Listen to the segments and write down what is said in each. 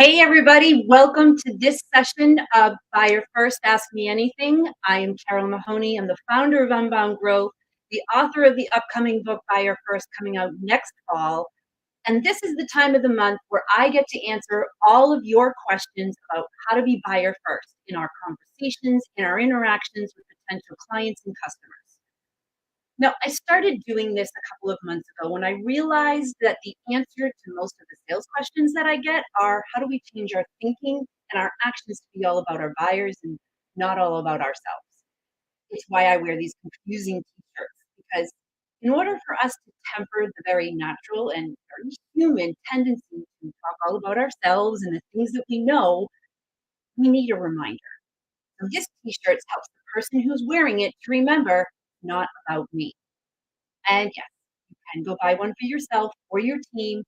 Hey, everybody. Welcome to this session of Buyer First, Ask Me Anything. I am Carole Mahoney. I'm the founder of Unbound Growth, the author of the upcoming book, Buyer First, coming out next fall. And this is the time of the month where I get to answer all of your questions about how to be buyer first in our conversations, in our interactions with potential clients and customers. Now, I started doing this a couple of months ago when I realized that the answer to most of the sales questions that I get are how do we change our thinking and our actions to be all about our buyers and not all about ourselves? It's why I wear these confusing t-shirts because in order for us to temper the very natural and very human tendency to talk all about ourselves and the things that we know, we need a reminder. So this t-shirt helps the person who's wearing it to remember not about me. And yes, you can go buy one for yourself or your team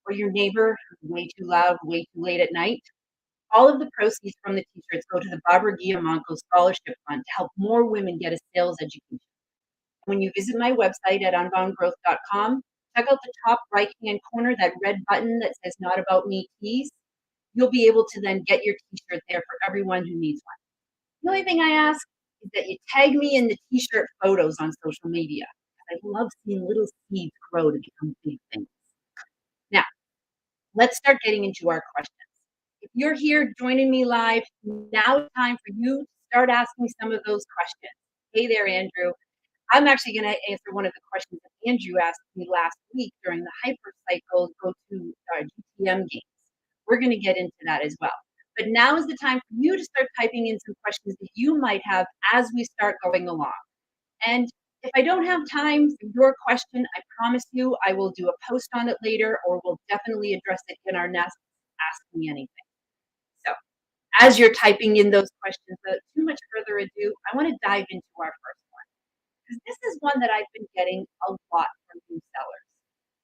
or your neighbor who's way too loud, way too late at night. All of the proceeds from the t-shirts go to the Barbara Guillemonco Scholarship Fund to help more women get a sales education. When you visit my website at unboundgrowth.com, check out the top right-hand corner, that red button that says Not About Me Tees. You'll be able to then get your t-shirt there for everyone who needs one. The only thing I ask is that you tag me in the t-shirt photos on social media. I love seeing little seeds grow to become big things. Now, let's start getting into our questions. If you're here joining me live, now it's time for you to start asking some of those questions. Hey there, Andrew. I'm actually going to answer one of the questions that Andrew asked me last week during the Hypercycle Go to GTM games. We're going to get into that as well. But now is the time for you to start typing in some questions that you might have as we start going along. And if I don't have time for your question, I promise you I will do a post on it later, or we'll definitely address it in our next Ask Me Anything. So as you're typing in those questions, without too much further ado, I want to dive into our first one, because this is one that I've been getting a lot from new sellers.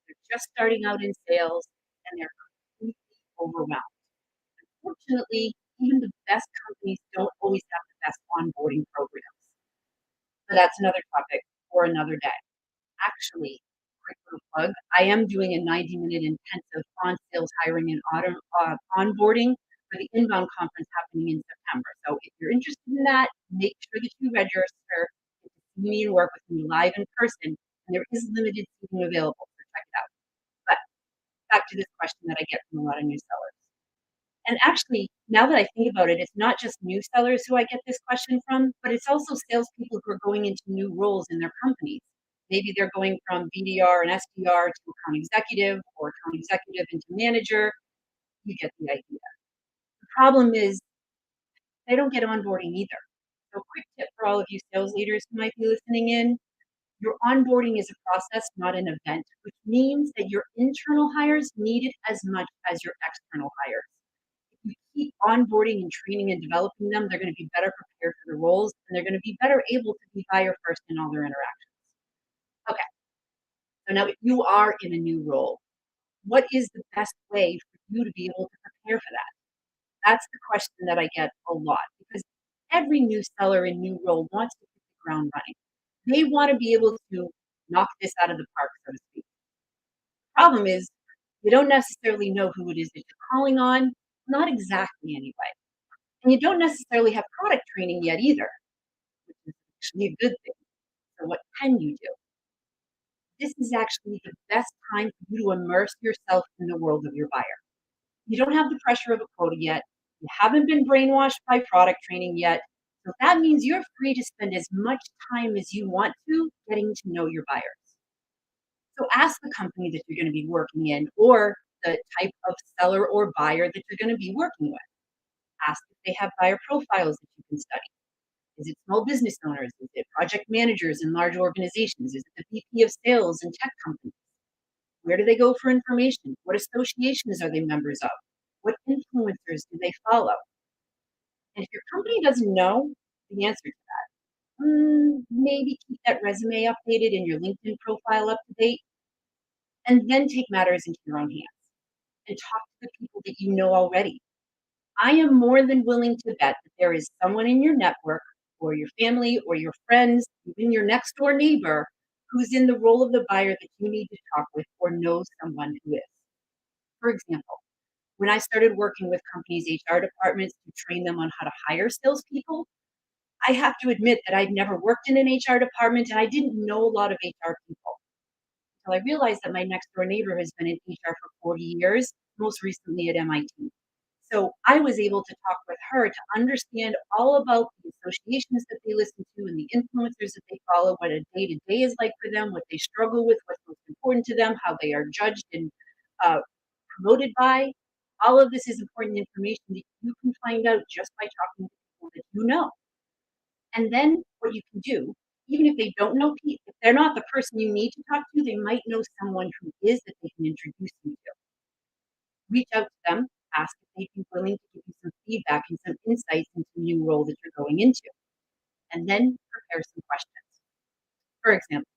They're just starting out in sales and they're completely overwhelmed. Unfortunately, even the best companies don't always have the best onboarding programs. But that's another topic for another day. Actually, quick little plug, I am doing a 90-minute intensive on sales hiring and onboarding for the Inbound conference happening in September. So if you're interested in that, make sure that you register to see me and work with me live in person. And there is limited seating available, so check it out. But back to this question that I get from a lot of new sellers. And actually, now that I think about it, it's not just new sellers who I get this question from, but it's also salespeople who are going into new roles in their companies. Maybe they're going from BDR and SDR to account executive or account executive into manager. You get the idea. The problem is they don't get onboarding either. So, quick tip for all of you sales leaders who might be listening in, your onboarding is a process, not an event, which means that your internal hires need it as much as your external hires. If you keep onboarding and training and developing them, they're going to be better prepared for the roles and they're going to be better able to be buyer first in all their interactions. Okay, so now if you are in a new role, what is the best way for you to be able to prepare for that? That's the question that I get a lot because every new seller in new role wants to hit the ground running. They want to be able to knock this out of the park, so to speak. Problem is, you don't necessarily know who it is that you're calling on, not exactly anyway. And you don't necessarily have product training yet either, which is actually a good thing. So what can you do? This is actually the best time for you to immerse yourself in the world of your buyer. You don't have the pressure of a quota yet. You haven't been brainwashed by product training yet. So that means you're free to spend as much time as you want to getting to know your buyers. So ask the company that you're going to be working in or the type of seller or buyer that you're going to be working with. Ask if they have buyer profiles that you can study. Is it small business owners? Is it project managers in large organizations? Is it the VP of sales in tech companies? Where do they go for information? What associations are they members of? What influencers do they follow? And if your company doesn't know the answer to that, maybe keep that resume updated and your LinkedIn profile up to date, and then take matters into your own hands and talk to the people that you know already. I am more than willing to bet that there is someone in your network or your family or your friends, even your next door neighbor, who's in the role of the buyer that you need to talk with or know someone who is. For example, When I started working with companies' HR departments to train them on how to hire salespeople, I have to admit that I'd never worked in an HR department and I didn't know a lot of HR people. So I realized that my next door neighbor has been in HR for 40 years, most recently at MIT. So I was able to talk with her to understand all about the associations that they listen to and the influencers that they follow, what a day to day is like for them, what they struggle with, what's most important to them, how they are judged and uh, promoted by. All of this is important information that you can find out just by talking to people that you know. And then what you can do, even if they don't know, if they're not the person you need to talk to, they might know someone who is that they can introduce you to. Reach out to them, ask if they'd be willing to give you some feedback and some insights into the new role that you're going into, and then prepare some questions. For example,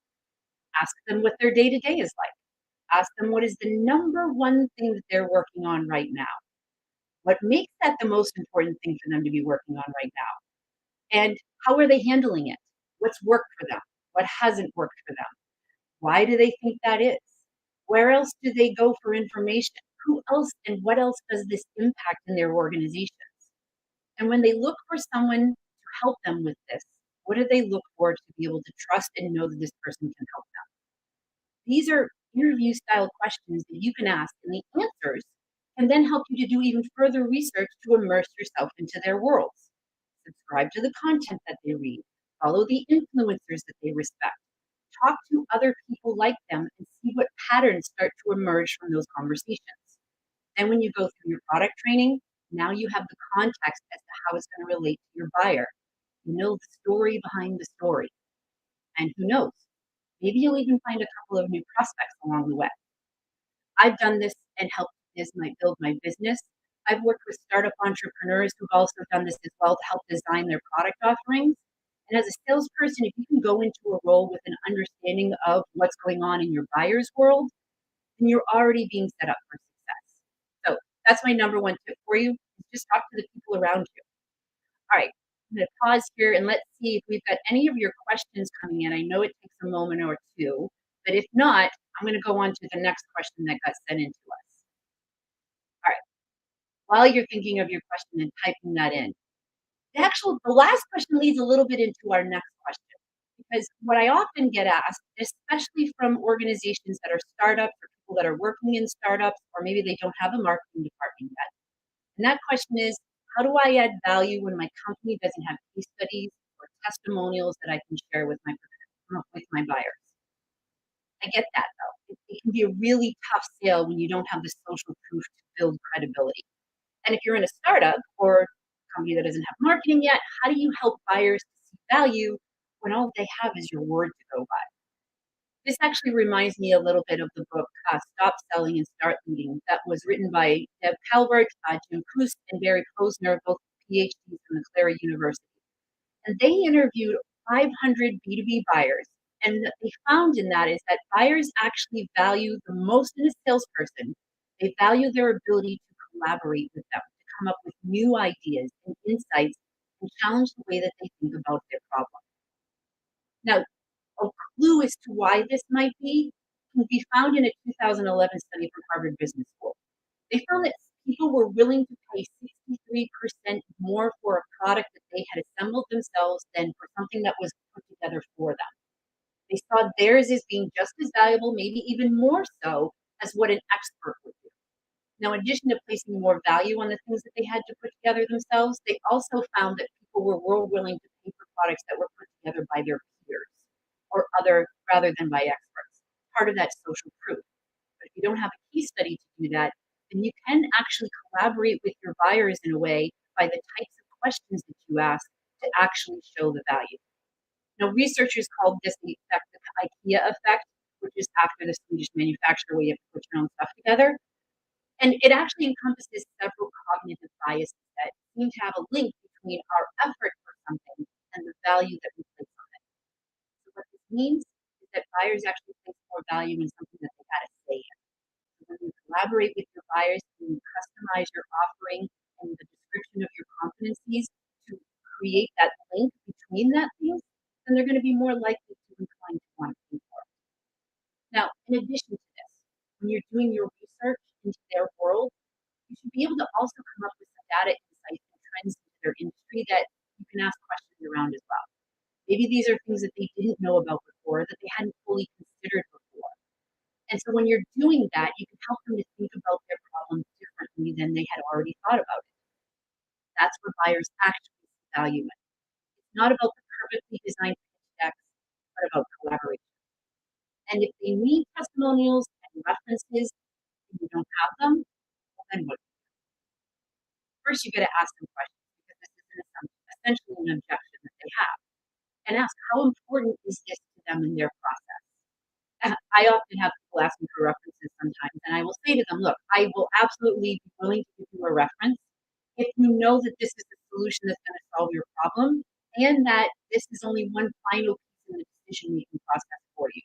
ask them what their day to day is like. Ask them what is the number one thing that they're working on right now. What makes that the most important thing for them to be working on right now? And how are they handling it? What's worked for them? What hasn't worked for them? Why do they think that is? Where else do they go for information? Who else and what else does this impact in their organizations? And when they look for someone to help them with this, what do they look for to be able to trust and know that this person can help them? These are interview style questions that you can ask, and the answers can then help you to do even further research to immerse yourself into their worlds. Subscribe to the content that they read, follow the influencers that they respect, talk to other people like them, and see what patterns start to emerge from those conversations. Then, when you go through your product training, now you have the context as to how it's going to relate to your buyer. You know the story behind the story. And who knows? Maybe you'll even find a couple of new prospects along the way. I've done this and helped build my business. I've worked with startup entrepreneurs who've also done this as well to help design their product offerings. And as a salesperson, if you can go into a role with an understanding of what's going on in your buyer's world, then you're already being set up for success. So that's my number one tip for you. Just talk to the people around you. All right, I'm going to pause here and let's see if we've got any of your questions coming in. I know it takes a moment or two, but if not, I'm going to go on to the next question that got sent in to us. All right, while you're thinking of your question and typing that in, the last question leads a little bit into our next question. Because what I often get asked, especially from organizations that are startups or people that are working in startups, or maybe they don't have a marketing department yet. And that question is, how do I add value when my company doesn't have case studies or testimonials that I can share with my buyers? I get that though. It can be a really tough sale when you don't have the social proof to build credibility. And if you're in a startup or a company that doesn't have marketing yet, how do you help buyers to see value when all they have is your word to go by? This actually reminds me a little bit of the book Stop Selling and Start Leading that was written by Deb Calvert, Jim Kruse, and Barry Posner, both PhDs from the Clara University. And they interviewed 500 B2B buyers. And what they found in that is that buyers actually value the most in a salesperson. They value their ability to collaborate with them, to come up with new ideas and insights and challenge the way that they think about their problem. Now, a clue as to why this might be can be found in a 2011 study from Harvard Business School. They found that people were willing to pay 63% more for a product that they had assembled themselves than for something that was put together for them. They saw theirs as being just as valuable, maybe even more so, as what an expert would do. Now, in addition to placing more value on the things that they had to put together themselves, they also found that people were more willing to pay for products that were put together by their peers or other rather than by experts. Part of that social proof. But if you don't have a case study to do that, then you can actually collaborate with your buyers in a way by the types of questions that you ask to actually show the value. Now, researchers called this the effect, the IKEA effect, which is after the Swedish manufacturer where you have to put your own stuff together. And it actually encompasses several cognitive biases that seem to have a link between our effort for something and the value that we place on it. So what this means is that buyers actually place more value in something that they had a say in. So when you collaborate with your buyers, when you customize your offering and the description of your competencies to create that link between that things, then they're going to be more likely to incline to want to pay for it. Now, in addition to this, when you're doing your research into their world, you should data insights and trends into their industry that you can ask questions around as well. Maybe these are things that they didn't know about before, that they hadn't fully considered before. And so when you're doing that, you can help them to think about their problems differently than they had already thought about it. That's where buyers actually see value in. It's not about the perfectly designed pitch decks, but about collaboration. And if they need testimonials and references and you don't have them, well, then what? First, you got to ask them questions because this is essentially an objection that they have. And ask how important is this to them in their process. I often have people ask me for references sometimes, and I will say to them, look, I will absolutely be willing to give you a reference if you know that this is the solution that's going to solve your problem and that this is only one final piece in the decision making process for you.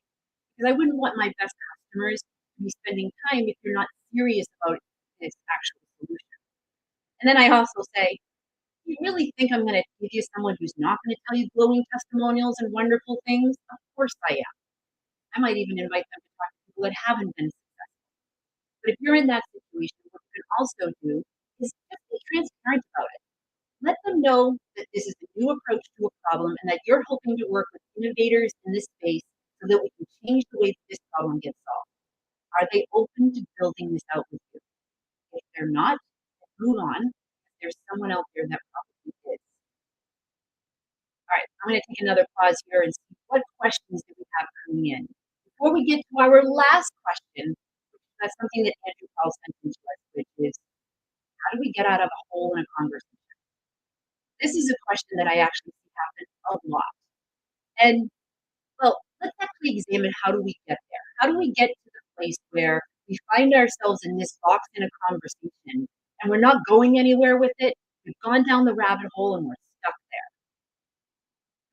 Because I wouldn't want my best customers to be spending time if you're not serious about this actual solution. And then I also say, you really think I'm going to give you someone who's not going to tell you glowing testimonials and wonderful things? Of course I am. I might even invite them to talk to people that haven't been successful. But if you're in that situation, what you can also do is just be transparent about it. Let them know that this is a new approach to a problem and that you're hoping to work with innovators in this space so that we can change the way that this problem gets solved. Are they open to building this out with you? If they're not, then move on. There's someone out there that probably is. All right, I'm going to take another pause here and see what questions do we have coming in. Before we get to our last question, that's something that Andrew Paul sent into us, which is how do we get out of a hole in a conversation? This is a question that I actually see happen a lot. And well, let's actually examine how do we get there? How do we get to the place where we find ourselves in this box in a conversation and we're not going anywhere with it? We've gone down the rabbit hole and we're stuck there.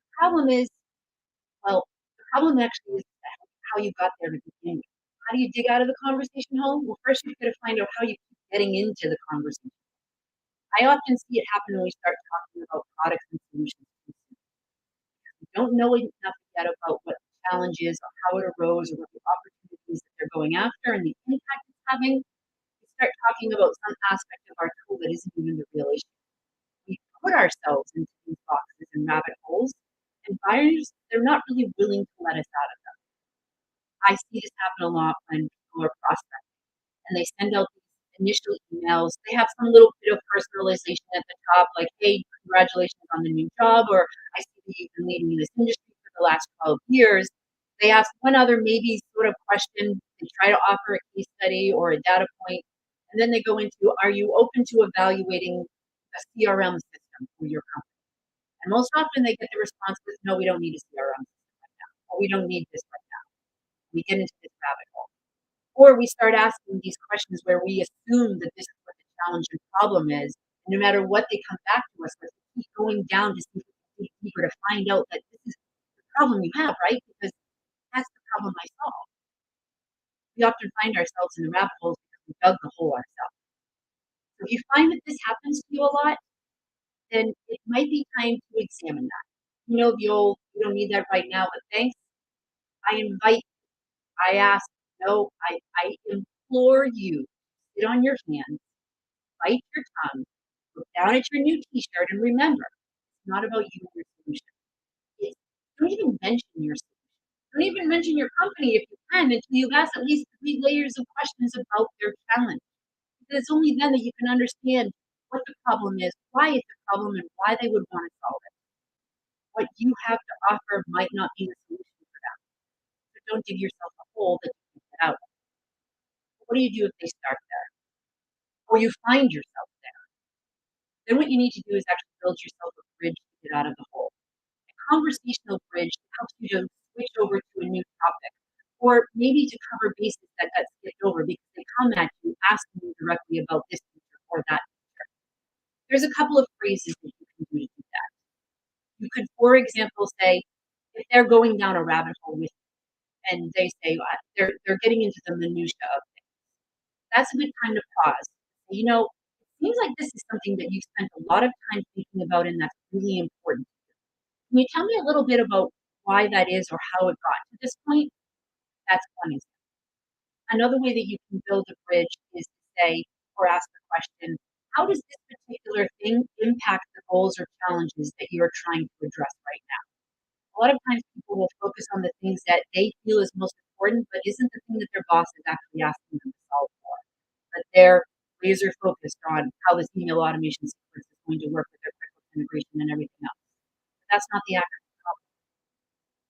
The problem is, well, the problem actually is how you got there to begin with. How do you dig out of the conversation hole? Well, first you've got to find out how you keep getting into the conversation. I often see it happen when we start talking about products and solutions. We don't know enough yet about what the challenge is or how it arose or what the opportunities that they're going after and the impact it's having. We start talking about some aspect of our tool that isn't even the real issue. We put ourselves into these boxes and rabbit holes, and buyers, they're not really willing to let us out of them. I see this happen a lot when people are prospecting and they send out these initial emails. They have some little bit of personalization at the top, like, hey, congratulations on the new job, or I see that you've been leading in this industry for the last 12 years. They ask one other maybe sort of question. They try to offer a case study or a data point, and then they go into, are you open to evaluating a CRM system for your company? And most often they get the response with, no, we don't need a CRM system right now, or we don't need this right now. We get into this rabbit hole. Or we start asking these questions where we assume that this is what the challenge and problem is. And no matter what they come back to us with, we keep going down to see if we can dig deeper to find out that this is the problem you have, right? Because that's the problem I solve. We often find ourselves in the rabbit holes because we dug the hole ourselves. So if you find that this happens to you a lot, then it might be time to examine that. You know the old, you don't need that right now, but thanks. I invite, I ask, no, I implore you, sit on your hands, bite your tongue, look down at your new t-shirt, and remember, it's not about you and your solution. It's, don't even mention your solution. Don't even mention your company if you can until you've asked at least 3 layers of questions about their challenge. Because it's only then that you can understand what the problem is, why it's a problem, and why they would want to solve it. What you have to offer might not be the solution for them. So don't dig yourself a hole that you can get out of. What do you do if they start there? Or you find yourself there? Then what you need to do is actually build yourself a bridge to get out of the hole. A conversational bridge helps you to switch over to a new topic, or maybe to cover bases that got skipped over because they come at you asking you directly about this feature or that feature. There's a couple of phrases that you can do to do that. You could, for example, say, if they're going down a rabbit hole with you and they say they're getting into the minutia of things, that's a good time to pause. You know, it seems like this is something that you've spent a lot of time thinking about and that's really important. Can you tell me a little bit about why that is or how it got to this point? That's one example. Another way that you can build a bridge is to say or ask the question, How does this particular thing impact the goals or challenges that you're trying to address right now? A lot of times people will focus on the things that they feel is most important, but isn't the thing that their boss is actually asking them to solve for. But they're laser focused on how this email automation sequence is going to work with their QuickBooks integration and everything else. But that's not the actual problem.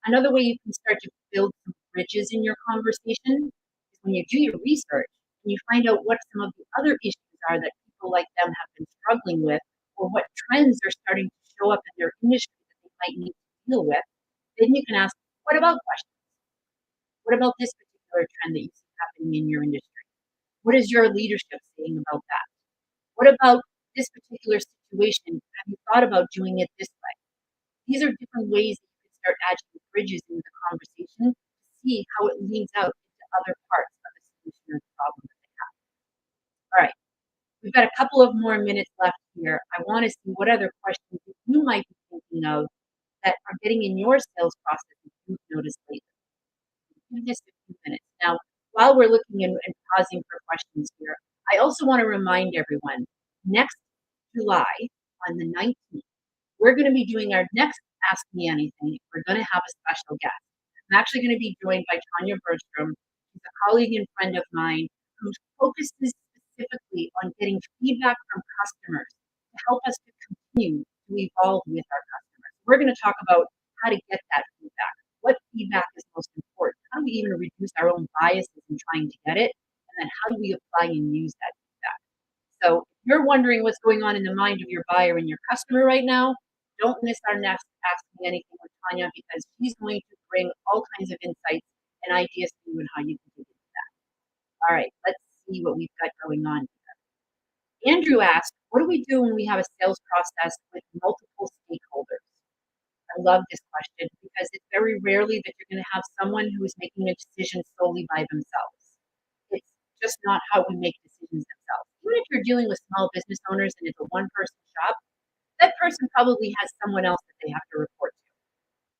Another way you can start to build some bridges in your conversation is when you do your research and you find out what some of the other issues are that people like them have been struggling with, or what trends are starting to show up in their industry that they might need to deal with. Then you can ask, what about questions? What about this particular trend that you see happening in your industry? What is your leadership saying about that? What about this particular situation? Have you thought about doing it this way? These are different ways that you can start adding bridges into the conversation to see how it leads out into other parts of the solution or the problem that they have. All right, we've got a couple of more minutes left here. I want to see what other questions you might be thinking of that are getting in your sales process that you've noticed lately. In just a few minutes. Now, while we're looking and pausing for questions here, I also want to remind everyone, next July on the 19th, we're going to be doing our next Ask Me Anything. We're going to have a special guest. I'm actually going to be joined by Tanya Bergstrom. She's a colleague and friend of mine who focuses specifically on getting feedback from customers to help us to continue to evolve with our customers. We're going to talk about how to get that feedback. What feedback is most important? How do we even reduce our own biases in trying to get it? And then how do we apply and use that feedback? So if you're wondering what's going on in the mind of your buyer and your customer right now, don't miss our next Ask Me Anything with Tanya, because she's going to bring all kinds of insights and ideas to you and how you can do that. All right, let's see what we've got going on here. Andrew asked, what do we do when we have a sales process with multiple stakeholders? I love this question because it's very rarely that you're going to have someone who is making a decision solely by themselves. It's just not how we make decisions themselves. Even if you're dealing with small business owners and it's a one-person shop, that person probably has someone else that they have to report to.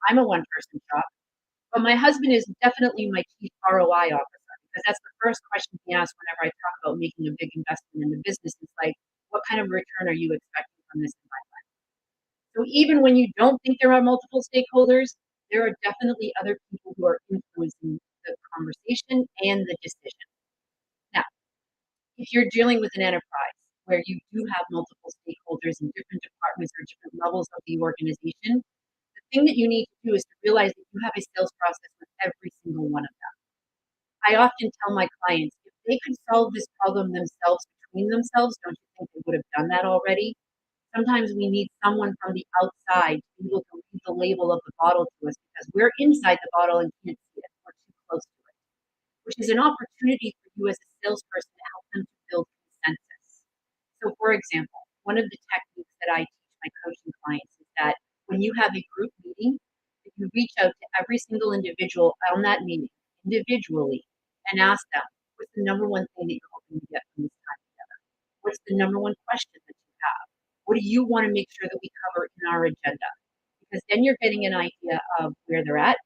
I'm a one-person shop, but my husband is definitely my chief ROI officer, because that's the first question he asks whenever I talk about making a big investment in the business. It's like, what kind of return are you expecting from this investment? So even when you don't think there are multiple stakeholders, there are definitely other people who are influencing the conversation and the decision. Now, if you're dealing with an enterprise where you do have multiple stakeholders in different departments or different levels of the organization, the thing that you need to do is to realize that you have a sales process with every single one of them. I often tell my clients, if they could solve this problem themselves between themselves, don't you think they would have done that already? Sometimes we need someone from the outside to be able to read the label of the bottle to us, because we're inside the bottle and can't see it. We're too close to it, which is an opportunity for you as a salesperson to help them to build consensus. So, for example, one of the techniques that I teach my coaching clients is that when you have a group meeting, if you reach out to every single individual on that meeting individually and ask them, what's the number one thing that you're hoping to get from this time together? What's the number one question that you have? What do you want to make sure that we cover in our agenda? Because then you're getting an idea of where they're at,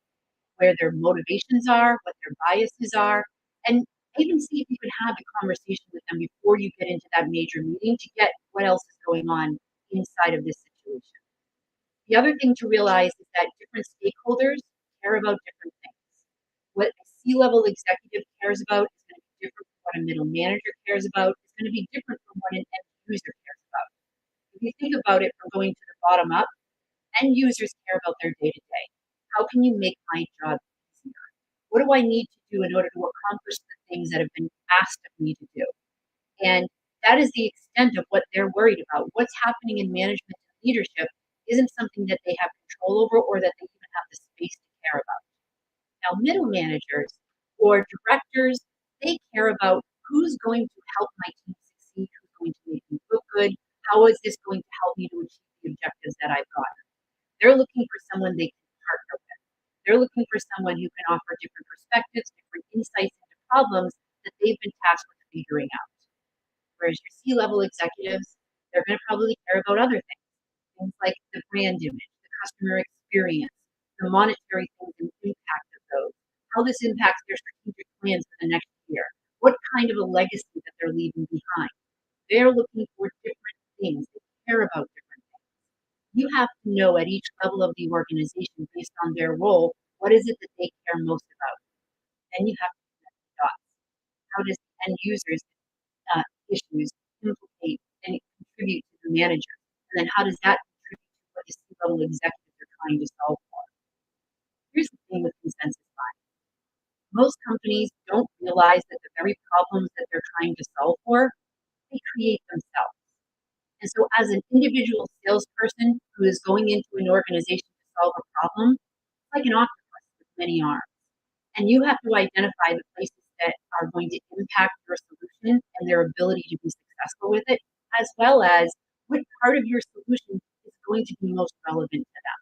where their motivations are, what their biases are, and even see if you can have a conversation with them before you get into that major meeting to get what else is going on inside of this situation. The other thing to realize is that different stakeholders care about different things. What a C-level executive cares about is going to be different from what a middle manager cares about. It's going to be different from what an end user cares about. If you think about it from going to the bottom up, end users care about their day to day. How can you make my job easier? What do I need to do in order to accomplish the things that have been asked of me to do? And that is the extent of what they're worried about. What's happening in management and leadership isn't something that they have control over or that they even have the space to care about. Now, middle managers or directors, they care about who's going to help my team succeed, who's going to make me look good, how is this going to help me to achieve the objectives that I've got. They're looking for someone they can partner with. They're looking for someone who can offer different perspectives, different insights into problems that they've been tasked with figuring out. Whereas your C-level executives, they're going to probably care about other things, things like the brand image, the customer experience, the monetary things and impact of those, how this impacts their strategic plans for the next year, what kind of a legacy that they're leaving behind. They're looking for different things. They care about different things. You have to know at each level of the organization based on their role, what is it that they care most about? Then you have to connect the dots. How does the end users issues implicate and contribute to the manager? And then how does that contribute to what the C-level executives are trying to solve for? Here's the thing with consensus buying. Most companies don't realize that the very problems that they're trying to solve for, they create themselves. And so as an individual salesperson who is going into an organization to solve a problem, it's like an octopus with many arms. And you have to identify the places that are going to impact your solution and their ability to be successful with it, as well as what part of your solution is going to be most relevant to them.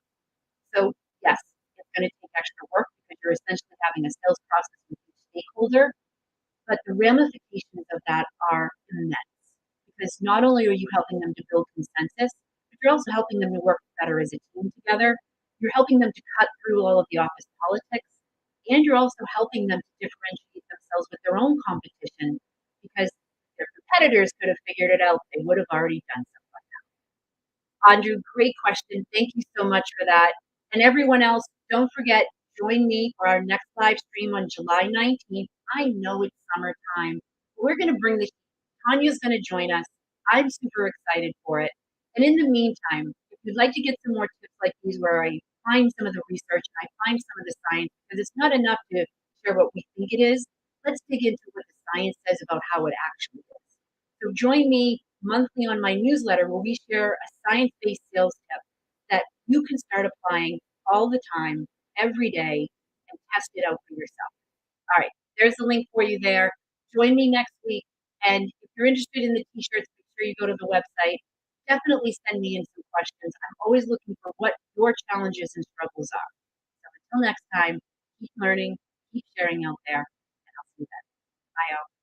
So, yes, it's going to take extra work because you're essentially having a sales process with each stakeholder, but the ramifications of that are immense because not only are you helping them to build consensus, but you're also helping them to work better as a team together. You're helping them to cut through all of the office politics, and you're also helping them to differentiate themselves with their own competition because their competitors could have figured it out. They would have already done something. Andrew, great question. Thank you so much for that. And everyone else, don't forget, join me for our next live stream on July 19th. I know it's summertime. But we're going to bring the Tanya's going to join us. I'm super excited for it. And in the meantime, if you'd like to get some more tips like these where I find some of the research and I find some of the science, because it's not enough to share what we think it is, let's dig into what the science says about how it actually is. So join me monthly on my newsletter where we share a science-based sales tip that you can start applying all the time, every day, and test it out for yourself. All right, there's the link for you there. Join me next week. And if you're interested in the t-shirts, make sure you go to the website. Definitely send me in some questions. I'm always looking for what your challenges and struggles are. So until next time, keep learning, keep sharing out there, and I'll see you then. Bye, y'all.